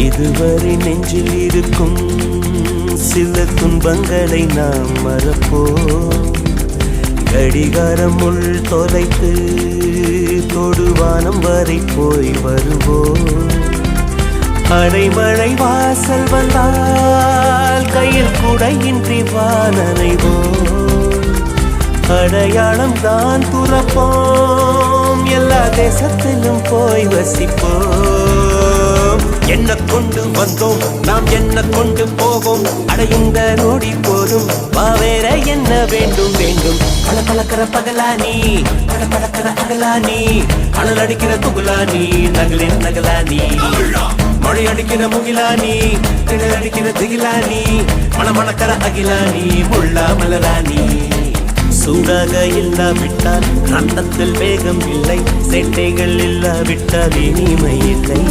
இதுவரை நெஞ்சில் இருக்கும் சில துன்பங்களை நாம் மறப்போம். கடிகாரம் உள் தொலைத்து தொடுவானம் வரை போய் வருவோம். அடைமழை வாசல் வந்தால் கையில் குடையின்றி வானனைவோம். அடையாளம் தான் துறப்போம், எல்லா தேசத்திலும் போய் வசிப்போம். என்ன கொண்டு வந்தோம் நாம் என்ன கொண்டு போவோம், அடையுந்த நோடி போதும் வேற என்ன வேண்டும் வேண்டும். பல பழக்கிற பகலானி பல பழக்கிற அகலானி, அனல் அடிக்கிற துகுலானி நகலின் நகலானி, மழை அடிக்கிற முகிலானி திணல் அடிக்கிற திகிலானி, மணமணக்கிற அகிலானி முள்ளா மலராணி. சூடாக இல்லாவிட்டால் ரத்தத்தில் வேகம் இல்லை, சேட்டைகள் இல்லாவிட்டால் இனிமை இல்லை.